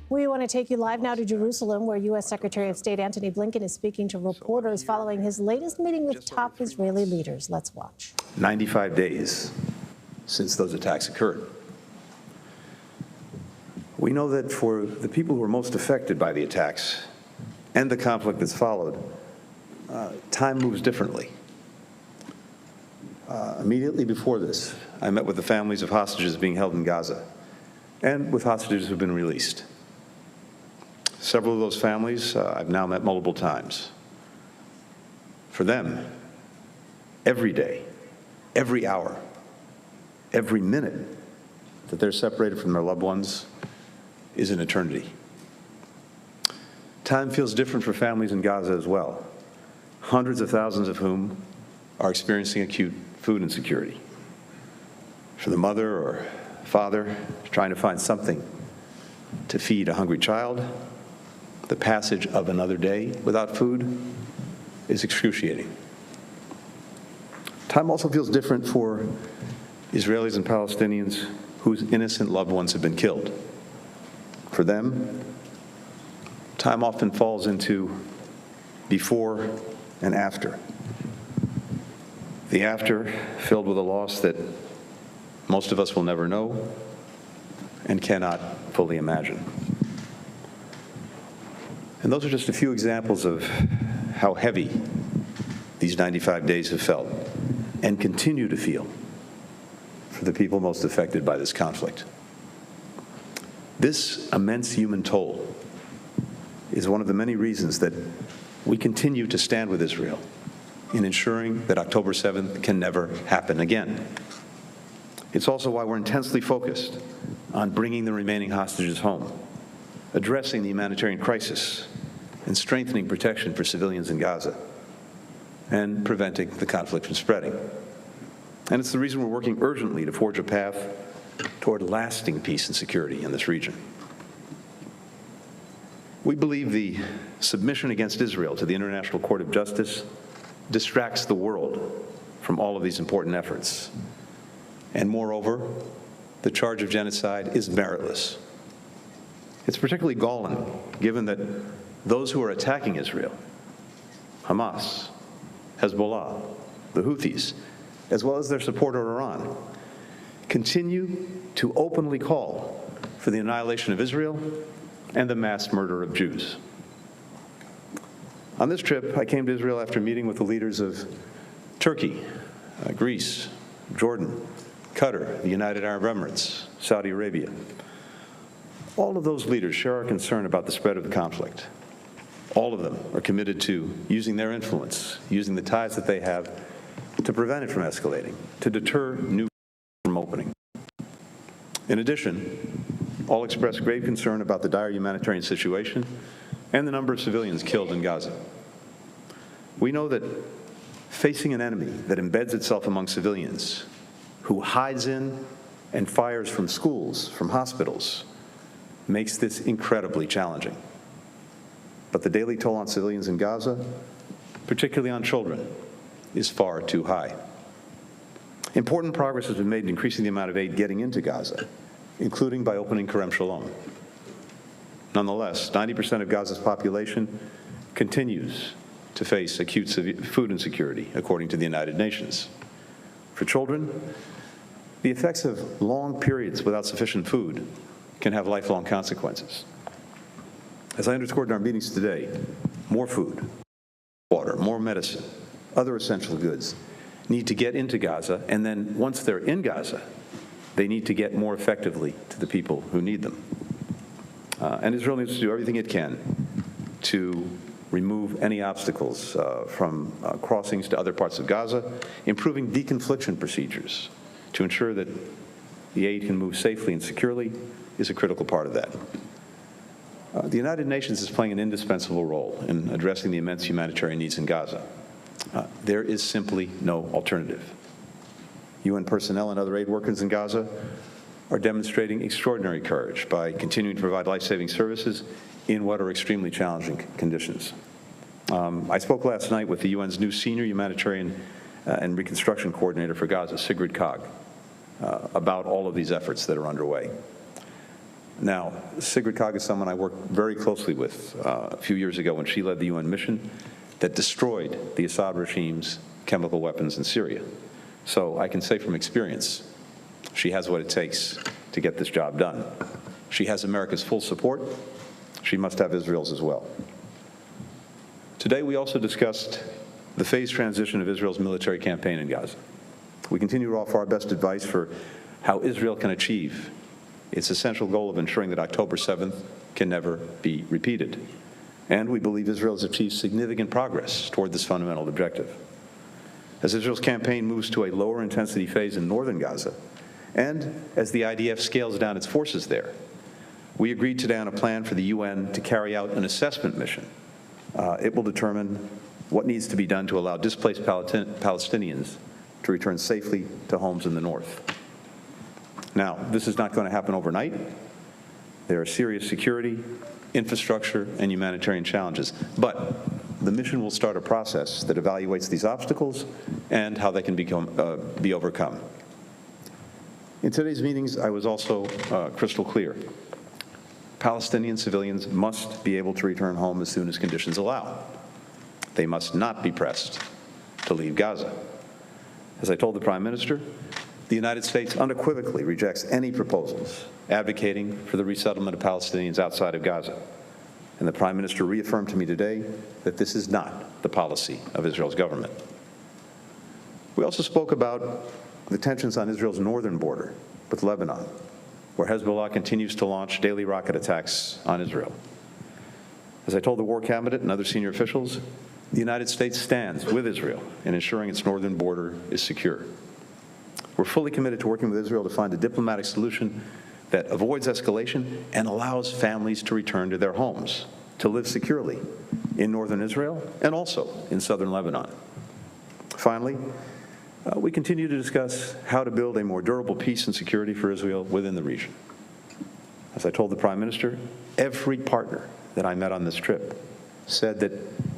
We want to take you live now to Jerusalem, where U.S. Secretary of State Antony Blinken is speaking to reporters following his latest meeting with top Israeli leaders. Let's watch. 95 days since those attacks occurred. We know that for the people who are most affected by the attacks and the conflict that's followed, time moves differently. Immediately before this, I met with the families of hostages being held in Gaza and with hostages who have been released. Several of those families I've now met multiple times. For them, every day, every hour, every minute that they're separated from their loved ones is an eternity. Time feels different for families in Gaza as well, hundreds of thousands of whom are experiencing acute food insecurity. For the mother or father trying to find something to feed a hungry child, the passage of another day without food is excruciating. Time also feels different for Israelis and Palestinians whose innocent loved ones have been killed. For them, time often falls into before and after. The after filled with a loss that most of us will never know and cannot fully imagine. And those are just a few examples of how heavy these 95 days have felt and continue to feel for the people most affected by this conflict. This immense human toll is one of the many reasons that we continue to stand with Israel in ensuring that October 7th can never happen again. It's also why we're intensely focused on bringing the remaining hostages home, addressing the humanitarian crisis, and strengthening protection for civilians in Gaza, and preventing the conflict from spreading. And it's the reason we're working urgently to forge a path toward lasting peace and security in this region. We believe the submission against Israel to the International Court of Justice distracts the world from all of these important efforts. And moreover, the charge of genocide is meritless. It's particularly galling, given that those who are attacking Israel, Hamas, Hezbollah, the Houthis, as well as their supporter Iran, continue to openly call for the annihilation of Israel and the mass murder of Jews. On this trip, I came to Israel after meeting with the leaders of Turkey, Greece, Jordan, Qatar, the United Arab Emirates, Saudi Arabia. All of those leaders share our concern about the spread of the conflict. All of them are committed to using their influence, using the ties that they have to prevent it from escalating, to deter new from opening. In addition, all express grave concern about the dire humanitarian situation and the number of civilians killed in Gaza. We know that facing an enemy that embeds itself among civilians, who hides in and fires from schools, from hospitals, makes this incredibly challenging. But the daily toll on civilians in Gaza, particularly on children, is far too high. Important progress has been made in increasing the amount of aid getting into Gaza, including by opening Kerem Shalom. Nonetheless, 90% of Gaza's population continues to face acute food insecurity, according to the United Nations. For children, the effects of long periods without sufficient food can have lifelong consequences. As I underscored in our meetings today, more food, water, more medicine, other essential goods need to get into Gaza, and then once they're in Gaza, they need to get more effectively to the people who need them. And Israel needs to do everything it can to remove any obstacles from crossings to other parts of Gaza, improving deconfliction procedures to ensure that the aid can move safely and securely is a critical part of that. The United Nations is playing an indispensable role in addressing the immense humanitarian needs in Gaza. There is simply no alternative. UN personnel and other aid workers in Gaza are demonstrating extraordinary courage by continuing to provide life-saving services in what are extremely challenging conditions. I spoke last night with the UN's new senior humanitarian and reconstruction coordinator for Gaza, Sigrid Kaag, about all of these efforts that are underway. Now, Sigrid Kaag is someone I worked very closely with a few years ago when she led the UN mission that destroyed the Assad regime's chemical weapons in Syria. So I can say from experience, she has what it takes to get this job done. She has America's full support. She must have Israel's as well. Today, we also discussed the phased transition of Israel's military campaign in Gaza. We continue to offer our best advice for how Israel can achieve its essential goal of ensuring that October 7th can never be repeated. And we believe Israel has achieved significant progress toward this fundamental objective. As Israel's campaign moves to a lower intensity phase in northern Gaza, and as the IDF scales down its forces there, we agreed today on a plan for the UN to carry out an assessment mission. It will determine what needs to be done to allow displaced Palestinians to return safely to homes in the north. Now, this is not going to happen overnight. There are serious security, infrastructure, and humanitarian challenges. But the mission will start a process that evaluates these obstacles and how they can be overcome. In today's meetings, I was also crystal clear. Palestinian civilians must be able to return home as soon as conditions allow. They must not be pressed to leave Gaza. As I told the Prime Minister, the United States unequivocally rejects any proposals advocating for the resettlement of Palestinians outside of Gaza. And the Prime Minister reaffirmed to me today that this is not the policy of Israel's government. We also spoke about the tensions on Israel's northern border with Lebanon, where Hezbollah continues to launch daily rocket attacks on Israel. As I told the War Cabinet and other senior officials, the United States stands with Israel in ensuring its northern border is secure. We're fully committed to working with Israel to find a diplomatic solution that avoids escalation and allows families to return to their homes, to live securely in northern Israel and also in southern Lebanon. Finally, we continue to discuss how to build a more durable peace and security for Israel within the region. As I told the Prime Minister, every partner that I met on this trip said that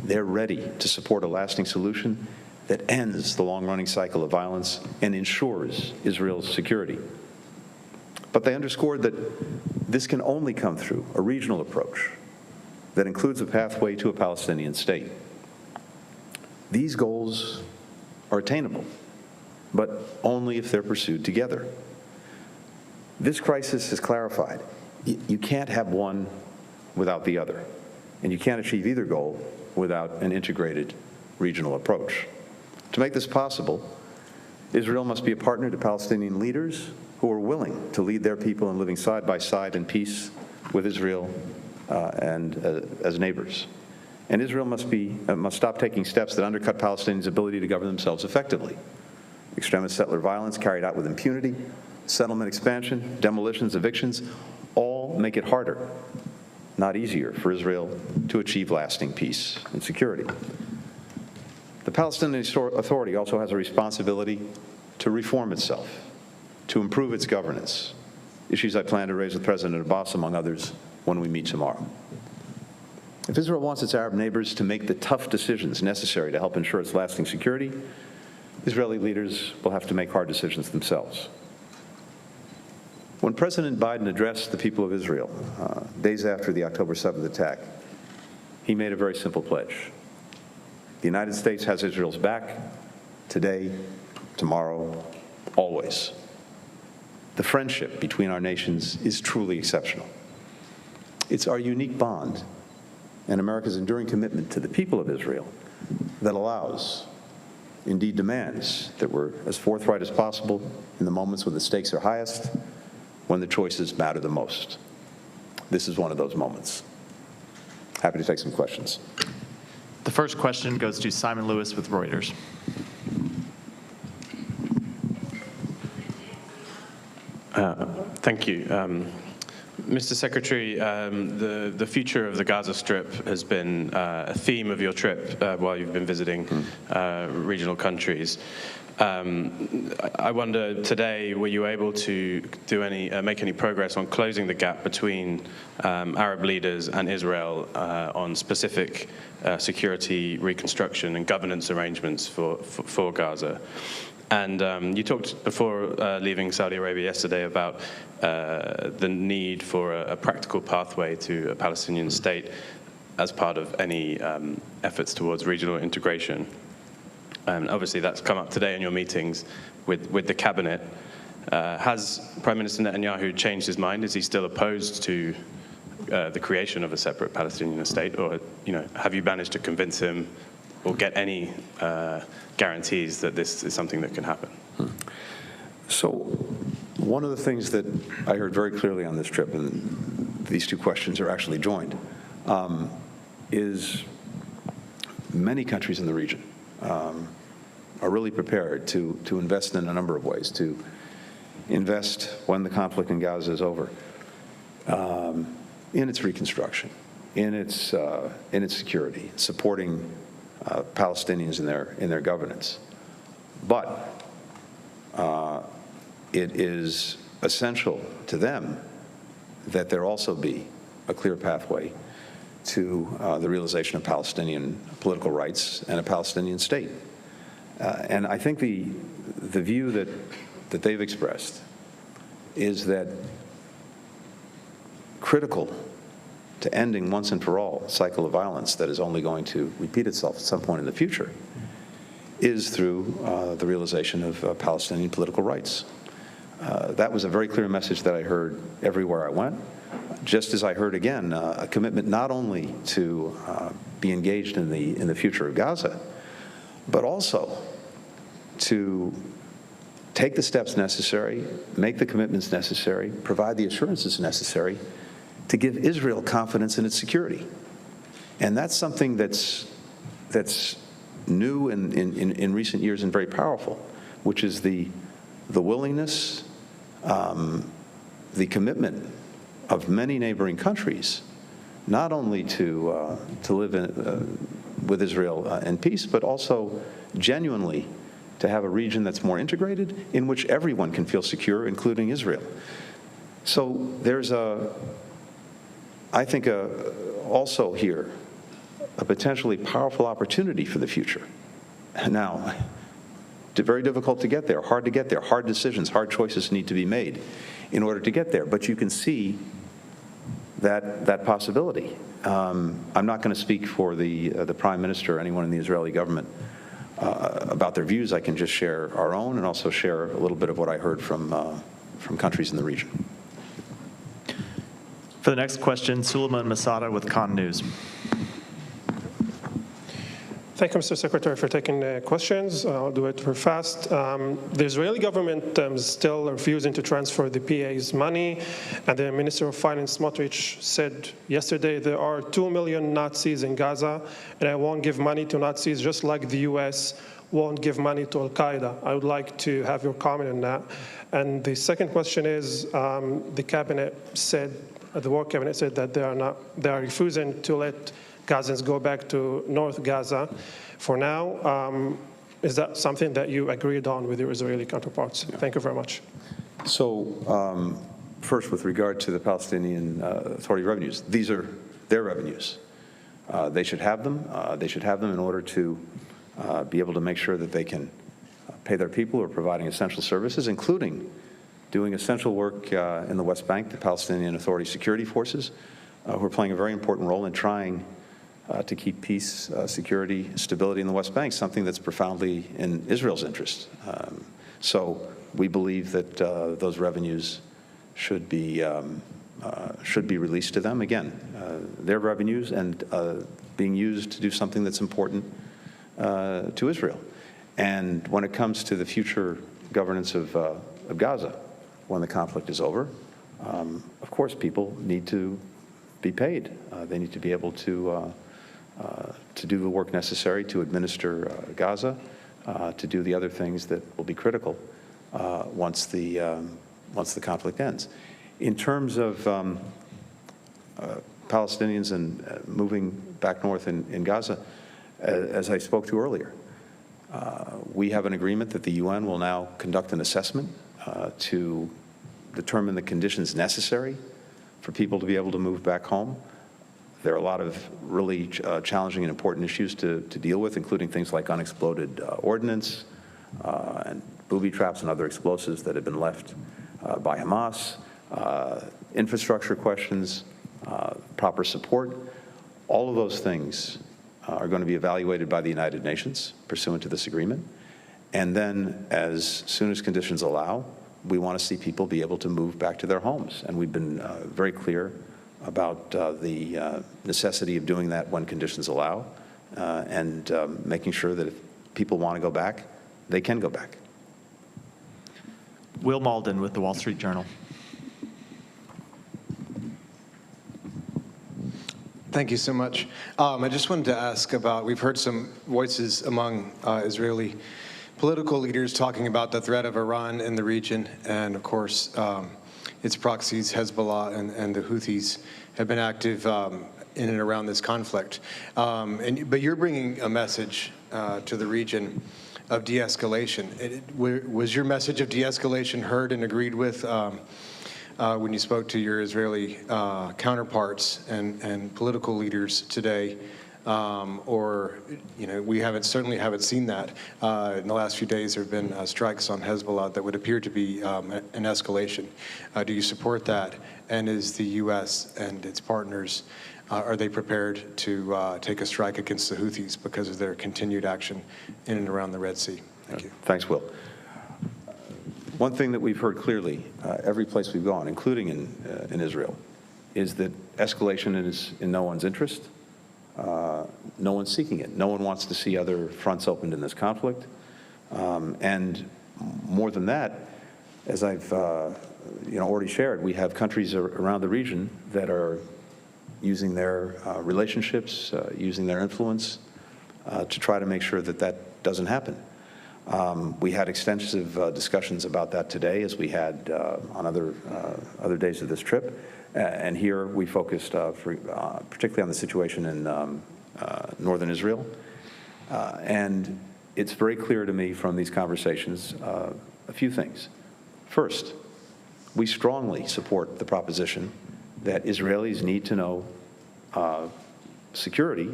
they're ready to support a lasting solution that ends the long-running cycle of violence and ensures Israel's security. But they underscored that this can only come through a regional approach that includes a pathway to a Palestinian state. These goals are attainable, but only if they're pursued together. This crisis has clarified you can't have one without the other, and you can't achieve either goal without an integrated regional approach. To make this possible, Israel must be a partner to Palestinian leaders who are willing to lead their people in living side by side in peace with Israel and as neighbors. And Israel must stop taking steps that undercut Palestinians' ability to govern themselves effectively. Extremist settler violence carried out with impunity, settlement expansion, demolitions, evictions, all make it harder, not easier, for Israel to achieve lasting peace and security. The Palestinian Authority also has a responsibility to reform itself, to improve its governance, issues I plan to raise with President Abbas, among others, when we meet tomorrow. If Israel wants its Arab neighbors to make the tough decisions necessary to help ensure its lasting security, Israeli leaders will have to make hard decisions themselves. When President Biden addressed the people of Israel days after the October 7th attack, he made a very simple pledge. The United States has Israel's back today, tomorrow, always. The friendship between our nations is truly exceptional. It's our unique bond and America's enduring commitment to the people of Israel that allows, indeed demands, that we're as forthright as possible in the moments when the stakes are highest, when the choices matter the most. This is one of those moments. Happy to take some questions. The first question goes to Simon Lewis with Reuters. Thank you. Mr. Secretary, the future of the Gaza Strip has been a theme of your trip while you've been visiting regional countries. I wonder today, were you able to do make any progress on closing the gap between Arab leaders and Israel on specific security, reconstruction, and governance arrangements for Gaza? And you talked before leaving Saudi Arabia yesterday about the need for a practical pathway to a Palestinian state as part of any efforts towards regional integration. And obviously that's come up today in your meetings with the cabinet. Has Prime Minister Netanyahu changed his mind? Is he still opposed to the creation of a separate Palestinian state? Or have you managed to convince him or get any guarantees that this is something that can happen? So one of the things that I heard very clearly on this trip, and these two questions are actually joined, is many countries in the region are really prepared to invest in a number of ways, to invest when the conflict in Gaza is over, in its reconstruction, in its security, supporting Palestinians in their governance. But it is essential to them that there also be a clear pathway to the realization of Palestinian political rights and a Palestinian state. And I think the view that they've expressed is that critical to ending once and for all a cycle of violence that is only going to repeat itself at some point in the future is through the realization of Palestinian political rights. That was a very clear message that I heard everywhere I went, just as I heard again a commitment not only to be engaged in the future of Gaza, but also to take the steps necessary, make the commitments necessary, provide the assurances necessary to give Israel confidence in its security. And that's something that's new in recent years and very powerful, which is the willingness, the commitment of many neighboring countries, not only to live with Israel in peace, but also genuinely to have a region that's more integrated, in which everyone can feel secure, including Israel. So there's I think also here, a potentially powerful opportunity for the future. Now, very difficult to get there, hard to get there, hard decisions, hard choices need to be made in order to get there. But you can see that possibility. I'm not going to speak for the Prime Minister or anyone in the Israeli government about their views. I can just share our own and also share a little bit of what I heard from countries in the region. For the next question, Suleiman Masada with Con News. Thank you, Mr. Secretary, for taking questions. I'll do it very fast. The Israeli government is still refusing to transfer the PA's money, and the Minister of Finance, Smotrich, said yesterday there are 2 million Nazis in Gaza, and I won't give money to Nazis, just like the U.S. won't give money to al-Qaeda. I would like to have your comment on that. And the second question is, the cabinet said, the war cabinet said that they are refusing to let Gazans go back to North Gaza for now. Is that something that you agreed on with your Israeli counterparts? Yeah. Thank you very much. So first, with regard to the Palestinian Authority revenues, these are their revenues. They should have them. They should have them in order to be able to make sure that they can pay their people who are providing essential services, including doing essential work in the West Bank, the Palestinian Authority security forces, who are playing a very important role in trying to keep peace, security, stability in the West Bank, something that's profoundly in Israel's interest. So we believe that those revenues should be released to them. Again, their revenues and being used to do something that's important to Israel. And when it comes to the future governance of Gaza, when the conflict is over, of course, people need to be paid. They need to be able to do the work necessary to administer Gaza, to do the other things that will be critical once the conflict ends. In terms of Palestinians and moving back north in Gaza, as I spoke to earlier, we have an agreement that the UN will now conduct an assessment to determine the conditions necessary for people to be able to move back home. There are a lot of really challenging and important issues to deal with, including things like unexploded ordnance and booby traps and other explosives that had been left by Hamas, infrastructure questions, proper support. All of those things are going to be evaluated by the United Nations pursuant to this agreement. And then, as soon as conditions allow, we want to see people be able to move back to their homes. And we've been very clear about the necessity of doing that when conditions allow, and making sure that if people want to go back, they can go back. Will Malden with the Wall Street Journal. Thank you so much. I just wanted to ask about, we've heard some voices among Israeli political leaders talking about the threat of Iran in the region, and of course, its proxies, Hezbollah and the Houthis, have been active in and around this conflict. But you're bringing a message to the region of de-escalation. Was your message of de-escalation heard and agreed with when you spoke to your Israeli counterparts and political leaders today? Or, we certainly haven't seen that. In the last few days, there have been strikes on Hezbollah that would appear to be an escalation. Do you support that? And is the U.S. and its partners, are they prepared to take a strike against the Houthis because of their continued action in and around the Red Sea? Thank you. Thanks, Will. One thing that we've heard clearly every place we've gone, including in Israel, is that escalation is in no one's interest. No one's seeking it. No one wants to see other fronts opened in this conflict. And more than that, as I've already shared, we have countries around the region that are using their relationships, using their influence to try to make sure that that doesn't happen. We had extensive discussions about that today, as we had on other days of this trip. And here we focused particularly on the situation in northern Israel. And it's very clear to me from these conversations a few things. First, we strongly support the proposition that Israelis need to know security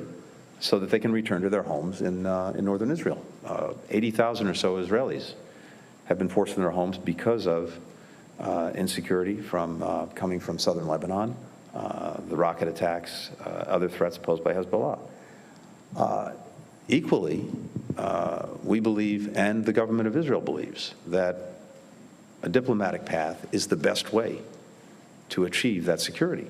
so that they can return to their homes in northern Israel. 80,000 or so Israelis have been forced from their homes because of insecurity coming from southern Lebanon, the rocket attacks, other threats posed by Hezbollah. Equally, we believe, and the government of Israel believes, that a diplomatic path is the best way to achieve that security.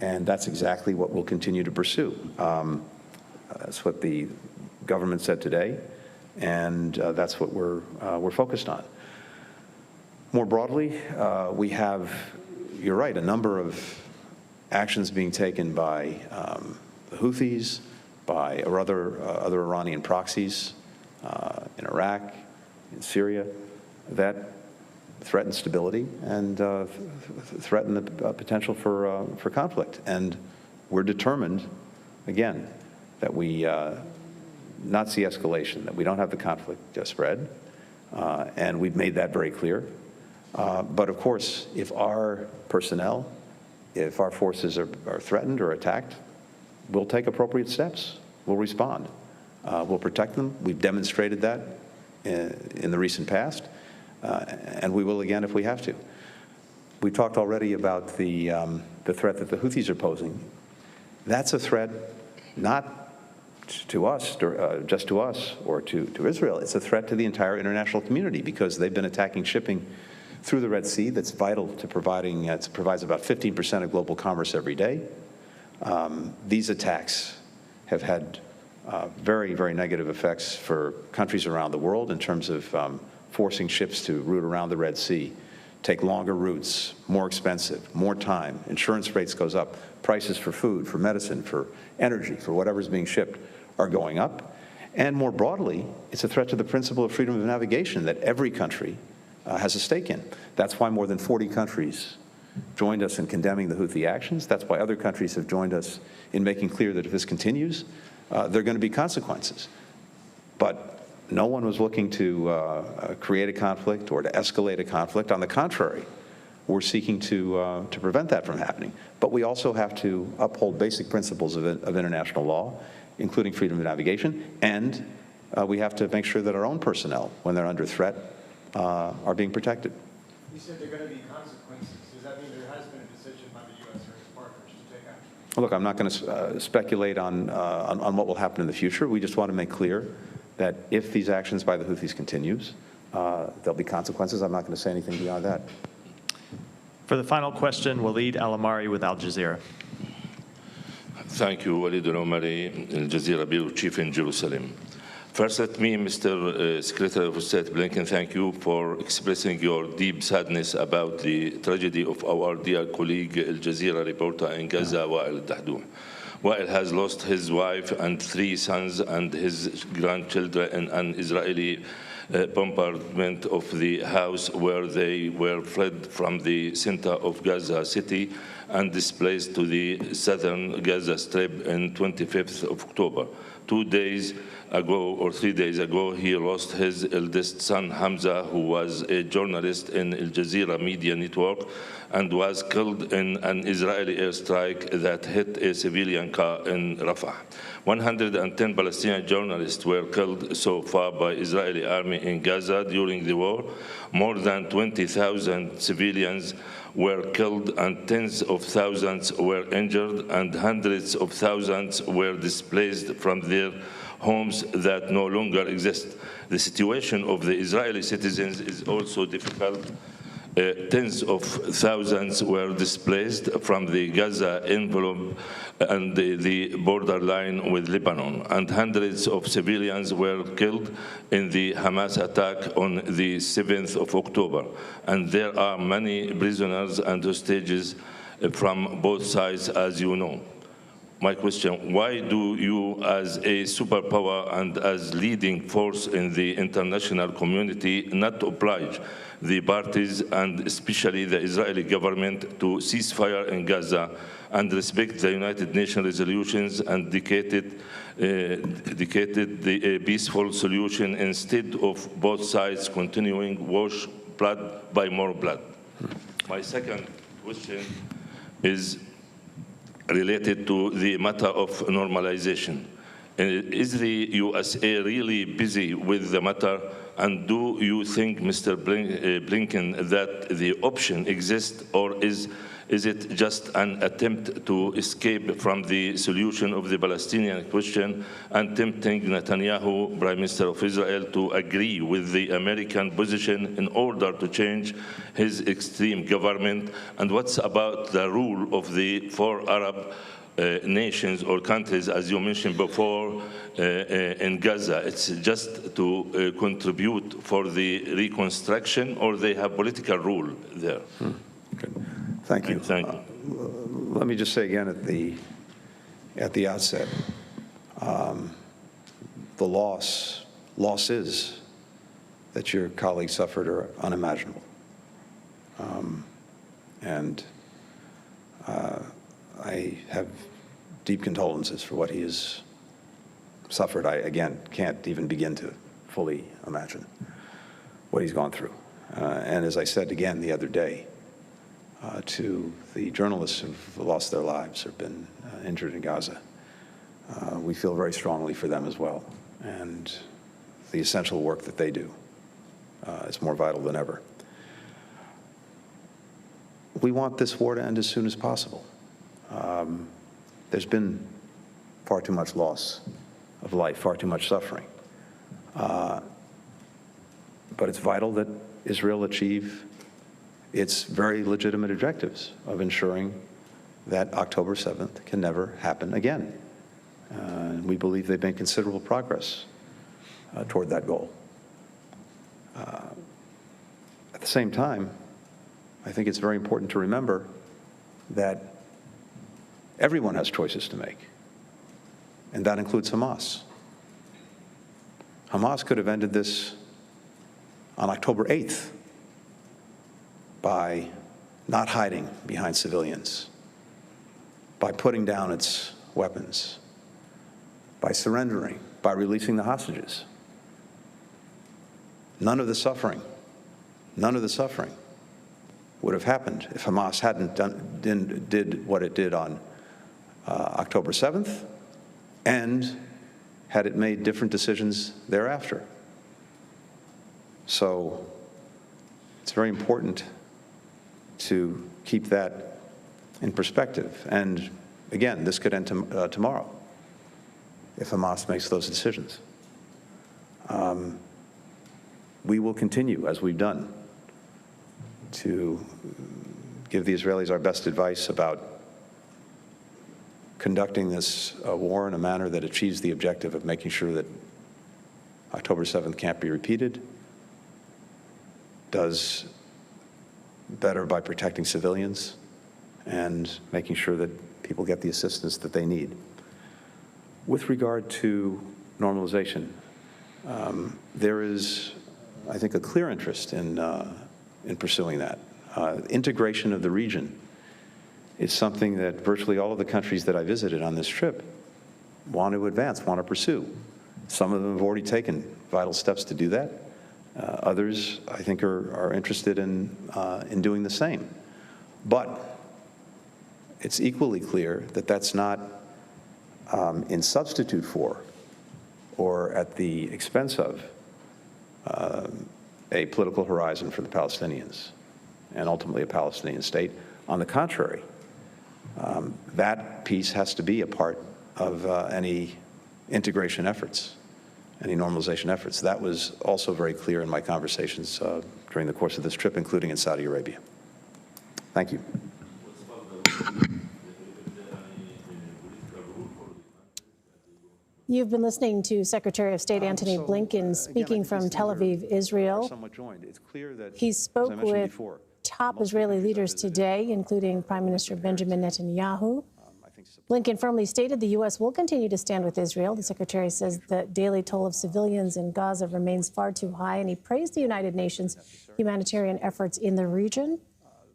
And that's exactly what we'll continue to pursue. That's what the government said today, and that's what we're focused on. More broadly, we have, you're right, a number of actions being taken by the Houthis, by other Iranian proxies in Iraq, in Syria, that threaten stability and threaten the potential for conflict. And we're determined, again, that we not see escalation, that we don't have the conflict spread, and we've made that very clear. But of course, if our personnel, if our forces are threatened or attacked, we'll take appropriate steps. We'll respond. We'll protect them. We've demonstrated that in the recent past, and we will again if we have to. We talked already about the threat that the Houthis are posing. That's a threat not to us, just to us or to Israel. It's a threat to the entire international community because they've been attacking shipping through the Red Sea that's vital to providing, it provides about 15% of global commerce every day. These attacks have had very, very negative effects for countries around the world in terms of forcing ships to route around the Red Sea, take longer routes, more expensive, more time, insurance rates goes up, prices for food, for medicine, for energy, for whatever's being shipped are going up. And more broadly, it's a threat to the principle of freedom of navigation that every country has a stake in. That's why more than 40 countries joined us in condemning the Houthi actions. That's why other countries have joined us in making clear that if this continues, there are going to be consequences. But no one was looking to create a conflict or to escalate a conflict. On the contrary, we're seeking to prevent that from happening. But we also have to uphold basic principles of international law, including freedom of navigation, and we have to make sure that our own personnel, when they're under threat, are being protected. You said there are going to be consequences. Does that mean there has been a decision by the U.S. or its partners to take action? Look, I'm not going to speculate on what will happen in the future. We just want to make clear that if these actions by the Houthis continues, there'll be consequences. I'm not going to say anything beyond that. For the final question, Waleed Al-Amari with Al Jazeera. Thank you, Walid Al-Omari, Al Jazeera Bureau Chief in Jerusalem. First, let me, Mr. Secretary of State Blinken, thank you for expressing your deep sadness about the tragedy of our dear colleague, Al Jazeera reporter in Gaza, al-Dahdouh. Wael has lost his wife and 3 sons and his grandchildren in an Israeli bombardment of the house where they were fled from the center of Gaza City and displaced to the southern Gaza Strip on 25th of October. 2 days ago or 3 days ago, he lost his eldest son, Hamza, who was a journalist in Al Jazeera media network and was killed in an Israeli airstrike that hit a civilian car in Rafah. 110 Palestinian journalists were killed so far by Israeli army in Gaza during the war. More than 20,000 civilians were killed and tens of thousands were injured and hundreds of thousands were displaced from their homes that no longer exist. The situation of the Israeli citizens is also difficult. Tens of thousands were displaced from the Gaza envelope and the borderline with Lebanon, and hundreds of civilians were killed in the Hamas attack on the 7th of October. And there are many prisoners and hostages from both sides, as you know. My question, why do you, as a superpower and as leading force in the international community, not oblige the parties and especially the Israeli government to cease fire in Gaza and respect the United Nations resolutions and dedicated the peaceful solution instead of both sides continuing wash blood by more blood? My second question is related to the matter of normalization. Is the USA really busy with the matter? And do you think, Mr. Blinken, that the option exists, or is it just an attempt to escape from the solution of the Palestinian question and tempting Netanyahu, Prime Minister of Israel, to agree with the American position in order to change his extreme government? And what's about the rule of the 4 Arab nations or countries, as you mentioned before, in Gaza? It's just to contribute for the reconstruction, or they have political rule there? Good. Thank you. Thank you. Let me just say again at the outset, the losses that your colleagues suffered are unimaginable. And I have deep condolences for what he has suffered. I, again, can't even begin to fully imagine what he's gone through. And as I said again the other day, to the journalists who've lost their lives or been injured in Gaza, we feel very strongly for them as well. And the essential work that they do is more vital than ever. We want this war to end as soon as possible. There's been far too much loss of life, far too much suffering. But it's vital that Israel achieve its very legitimate objectives of ensuring that October 7th can never happen again. We believe they've made considerable progress toward that goal. At the same time, I think it's very important to remember that everyone has choices to make, and that includes Hamas. Hamas could have ended this on October 8th by not hiding behind civilians, by putting down its weapons, by surrendering, by releasing the hostages. None of the suffering would have happened if Hamas did what it did on October 7th, and had it made different decisions thereafter. So it's very important to keep that in perspective. And again, this could end tomorrow if Hamas makes those decisions. We will continue, as we've done, to give the Israelis our best advice about conducting this war in a manner that achieves the objective of making sure that October 7th can't be repeated, does better by protecting civilians and making sure that people get the assistance that they need. With regard to normalization, there is, I think, a clear interest in pursuing that. Integration of the region is something that virtually all of the countries that I visited on this trip want to advance, want to pursue. Some of them have already taken vital steps to do that. Others, I think, are interested in doing the same. But it's equally clear that that's not in substitute for or at the expense of a political horizon for the Palestinians and ultimately a Palestinian state. On the contrary, that piece has to be a part of any integration efforts, any normalization efforts. That was also very clear in my conversations during the course of this trip, including in Saudi Arabia. Thank you. You've been listening to Secretary of State Antony Blinken speaking from Tel Aviv, Israel. He spoke with top Israeli leaders today, including Prime Minister Benjamin Netanyahu. Blinken firmly stated the U.S. will continue to stand with Israel. The secretary says the daily toll of civilians in Gaza remains far too high, and he praised the United Nations humanitarian efforts in the region.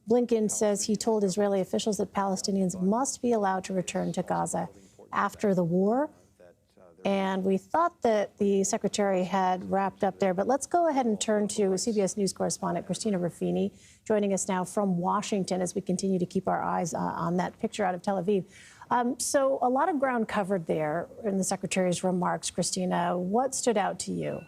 Blinken says he told Israeli officials that Palestinians must be allowed to return to Gaza after the war. And we thought that the secretary had wrapped up there, but let's go ahead and turn to CBS News correspondent Christina Ruffini, joining us now from Washington as we continue to keep our eyes on that picture out of Tel Aviv. So a lot of ground covered there in the secretary's remarks. Christina, what stood out to you?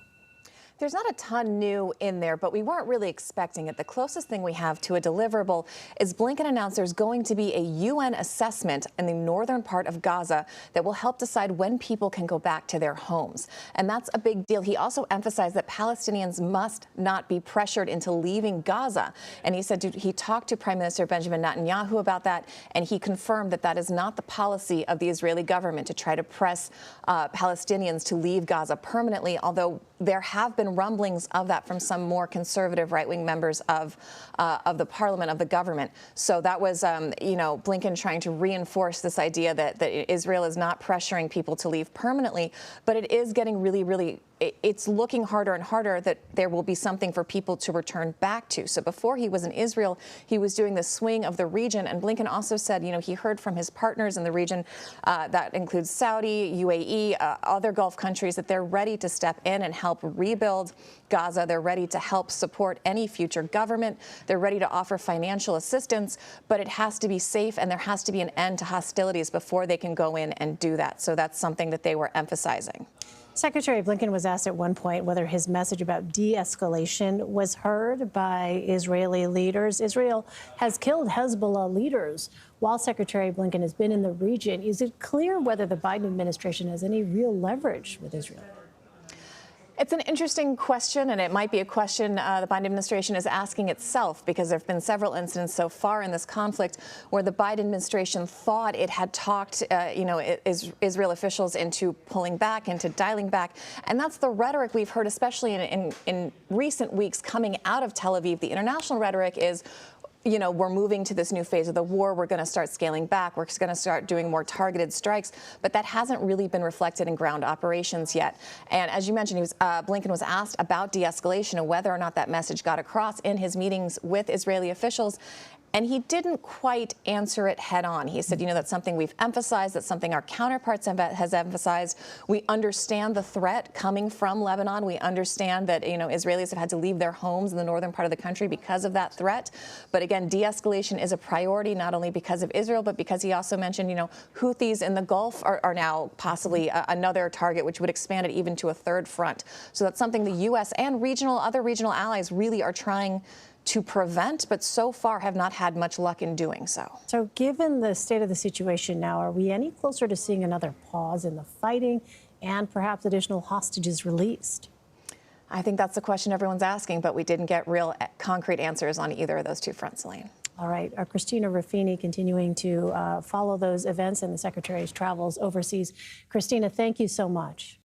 There's not a ton new in there, but we weren't really expecting it. The closest thing we have to a deliverable is Blinken announced there's going to be a UN assessment in the northern part of Gaza that will help decide when people can go back to their homes. And that's a big deal. He also emphasized that Palestinians must not be pressured into leaving Gaza. And he said he talked to Prime Minister Benjamin Netanyahu about that, and he confirmed that that is not the policy of the Israeli government to try to press Palestinians to leave Gaza permanently, although there have been rumblings of that from some more conservative right-wing members of the parliament, of the government. So that was, Blinken trying to reinforce this idea that Israel is not pressuring people to leave permanently, but it is getting really, it's looking harder and harder that there will be something for people to return back to. So before he was in Israel, he was doing the swing of the region. And Blinken also said, he heard from his partners in the region, that includes Saudi, UAE, other Gulf countries, that they're ready to step in and help rebuild Gaza. They're ready to help support any future government. They're ready to offer financial assistance, but it has to be safe and there has to be an end to hostilities before they can go in and do that. So that's something that they were emphasizing. Secretary Blinken was asked at one point whether his message about de-escalation was heard by Israeli leaders. Israel has killed Hezbollah leaders while Secretary Blinken has been in the region. Is it clear whether the Biden administration has any real leverage with Israel? It's an interesting question, and it might be a question the Biden administration is asking itself, because there have been several incidents so far in this conflict where the Biden administration thought it had talked, Israel officials into pulling back, into dialing back. And that's the rhetoric we've heard, especially in recent weeks coming out of Tel Aviv. The international rhetoric is, we're moving to this new phase of the war. We're going to start scaling back. We're going to start doing more targeted strikes. But that hasn't really been reflected in ground operations yet. And as you mentioned, Blinken was asked about de-escalation and whether or not that message got across in his meetings with Israeli officials. And he didn't quite answer it head on. He said, that's something we've emphasized, that's something our counterparts has emphasized. We understand the threat coming from Lebanon. We understand that, Israelis have had to leave their homes in the northern part of the country because of that threat. But again, de-escalation is a priority, not only because of Israel, but because he also mentioned, Houthis in the Gulf are now possibly another target, which would expand it even to a third front. So that's something the U.S. and other regional allies really are trying to prevent, but so far have not had much luck in doing so. So given the state of the situation now, are we any closer to seeing another pause in the fighting and perhaps additional hostages released? I think that's the question everyone's asking, but we didn't get real concrete answers on either of those two fronts, Elaine. All right. Christina Ruffini continuing to follow those events and the Secretary's travels overseas. Christina, thank you so much.